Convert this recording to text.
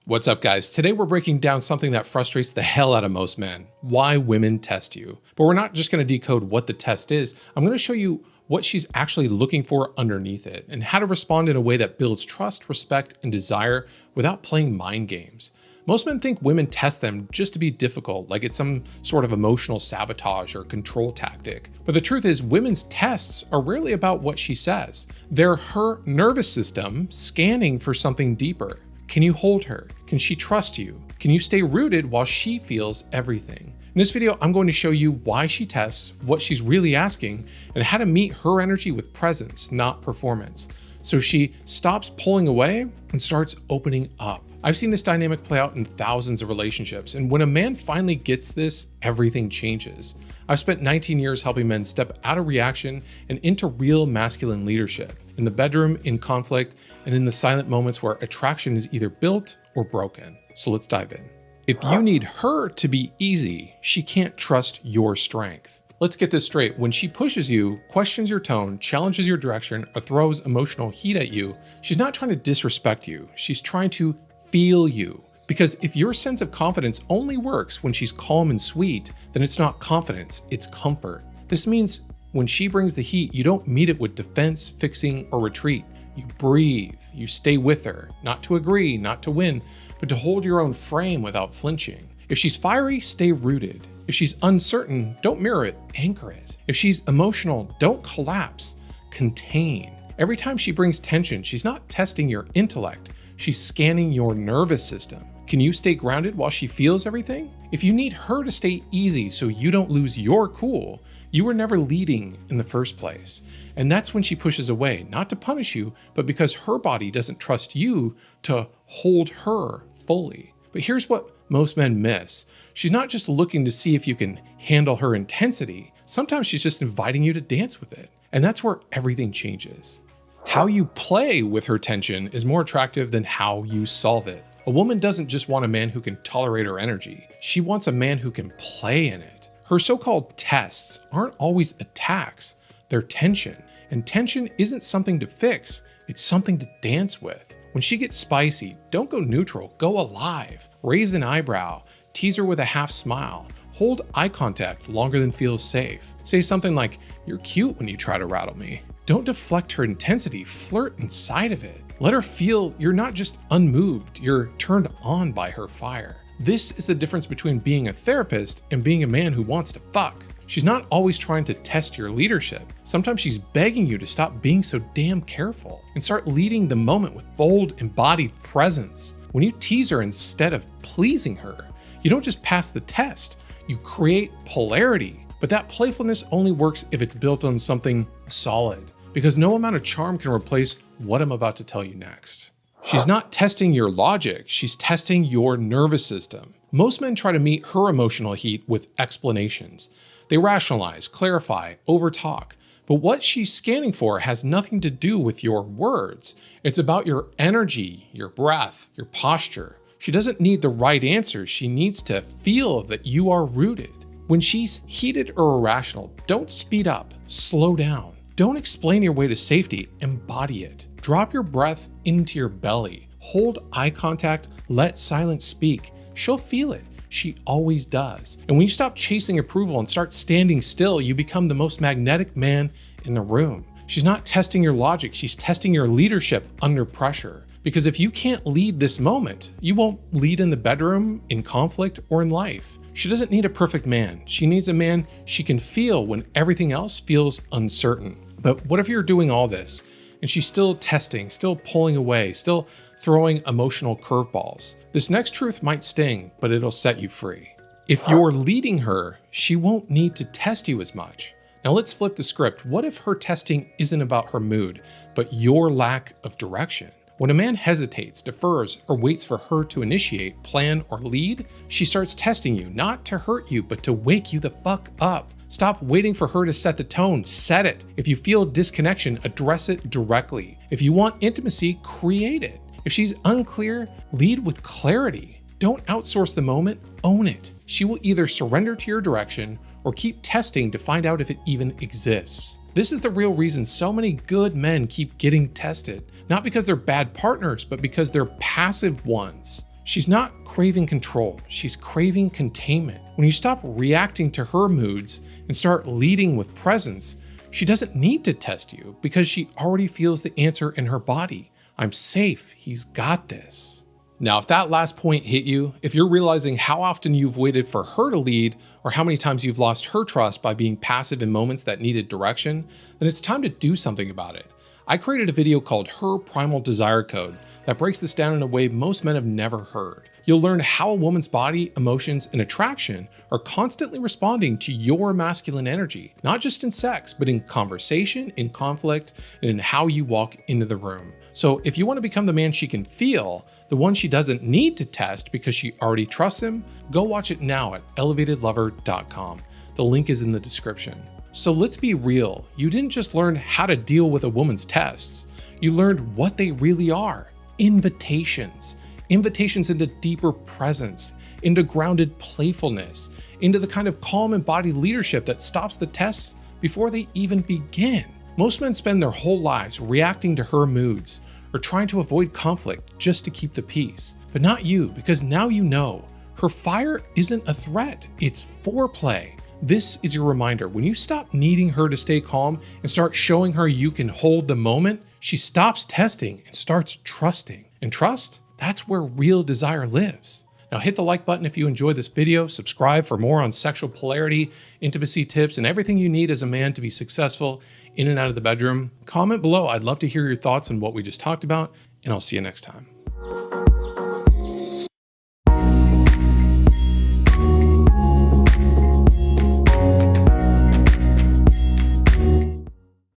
What's up, guys? Today we're breaking down something that frustrates the hell out of most men: why women test you. But we're not just going to decode what the test is. I'm going to show you what she's actually looking for underneath it and how to respond in a way that builds trust, respect, and desire without playing mind games. Most men think women test them just to be difficult, like it's some sort of emotional sabotage or control tactic. But the truth is, women's tests are rarely about what she says. They're her nervous system scanning for something deeper. Can you hold her? Can she trust you? Can you stay rooted while she feels everything? In this video, I'm going to show you why she tests, what she's really asking, and how to meet her energy with presence, not performance, so she stops pulling away and starts opening up. I've seen this dynamic play out in thousands of relationships, and when a man finally gets this, everything changes. I've spent 19 years helping men step out of reaction and into real masculine leadership, in the bedroom, in conflict, and in the silent moments where attraction is either built or broken. So let's dive in. If you need her to be easy, she can't trust your strength. Let's get this straight. When she pushes you, questions your tone, challenges your direction, or throws emotional heat at you, she's not trying to disrespect you. She's trying to feel you. Because if your sense of confidence only works when she's calm and sweet, then it's not confidence, it's comfort. This means when she brings the heat, you don't meet it with defense, fixing, or retreat. You breathe, you stay with her, not to agree, not to win, but to hold your own frame without flinching. If she's fiery, stay rooted. If she's uncertain, don't mirror it, anchor it. If she's emotional, don't collapse, contain. Every time she brings tension, she's not testing your intellect, she's scanning your nervous system. Can you stay grounded while she feels everything? If you need her to stay easy so you don't lose your cool, you were never leading in the first place. And that's when she pushes away, not to punish you, but because her body doesn't trust you to hold her fully. But here's what most men miss. She's not just looking to see if you can handle her intensity. Sometimes she's just inviting you to dance with it. And that's where everything changes. How you play with her tension is more attractive than how you solve it. A woman doesn't just want a man who can tolerate her energy. She wants a man who can play in it. Her so-called tests aren't always attacks, they're tension. And tension isn't something to fix, it's something to dance with. When she gets spicy, don't go neutral, go alive. Raise an eyebrow, tease her with a half smile. Hold eye contact longer than feels safe. Say something like, "You're cute when you try to rattle me." Don't deflect her intensity, flirt inside of it. Let her feel you're not just unmoved, you're turned on by her fire. This is the difference between being a therapist and being a man who wants to fuck. She's not always trying to test your leadership. Sometimes she's begging you to stop being so damn careful and start leading the moment with bold, embodied presence. When you tease her instead of pleasing her, you don't just pass the test, you create polarity. But that playfulness only works if it's built on something solid, because no amount of charm can replace what I'm about to tell you next. She's not testing your logic, she's testing your nervous system. Most men try to meet her emotional heat with explanations. They rationalize, clarify, overtalk. But what she's scanning for has nothing to do with your words. It's about your energy, your breath, your posture. She doesn't need the right answers, she needs to feel that you are rooted. When she's heated or irrational, don't speed up, slow down. Don't explain your way to safety, embody it. Drop your breath into your belly. Hold eye contact, let silence speak. She'll feel it. She always does. And when you stop chasing approval and start standing still, you become the most magnetic man in the room. She's not testing your logic, she's testing your leadership under pressure. Because if you can't lead this moment, you won't lead in the bedroom, in conflict, or in life. She doesn't need a perfect man. She needs a man she can feel when everything else feels uncertain. But what if you're doing all this and she's still testing, still pulling away, still throwing emotional curveballs? This next truth might sting, but it'll set you free. If you're leading her, she won't need to test you as much. Now let's flip the script. What if her testing isn't about her mood, but your lack of direction? When a man hesitates, defers, or waits for her to initiate, plan, or lead, she starts testing you, not to hurt you, but to wake you the fuck up. Stop waiting for her to set the tone, set it. If you feel disconnection, address it directly. If you want intimacy, create it. If she's unclear, lead with clarity. Don't outsource the moment, own it. She will either surrender to your direction or keep testing to find out if it even exists. This is the real reason so many good men keep getting tested. Not because they're bad partners, but because they're passive ones. She's not craving control, she's craving containment. When you stop reacting to her moods and start leading with presence, she doesn't need to test you because she already feels the answer in her body. I'm safe, he's got this. Now, if that last point hit you, if you're realizing how often you've waited for her to lead or how many times you've lost her trust by being passive in moments that needed direction, then it's time to do something about it. I created a video called Her Primal Desire Code that breaks this down in a way most men have never heard. You'll learn how a woman's body, emotions, and attraction are constantly responding to your masculine energy, not just in sex, but in conversation, in conflict, and in how you walk into the room. So if you want to become the man she can feel, the one she doesn't need to test because she already trusts him, go watch it now at elevatedlover.com. The link is in the description. So let's be real, you didn't just learn how to deal with a woman's tests, you learned what they really are. Invitations. Invitations into deeper presence, into grounded playfulness, into the kind of calm embodied leadership that stops the tests before they even begin. Most men spend their whole lives reacting to her moods or trying to avoid conflict just to keep the peace. But not you, because now you know. Her fire isn't a threat, it's foreplay. This is your reminder. When you stop needing her to stay calm and start showing her you can hold the moment, she stops testing and starts trusting. And trust? That's where real desire lives. Now hit the like button if you enjoyed this video, subscribe for more on sexual polarity, intimacy tips, and everything you need as a man to be successful in and out of the bedroom. Comment below, I'd love to hear your thoughts on what we just talked about, and I'll see you next time.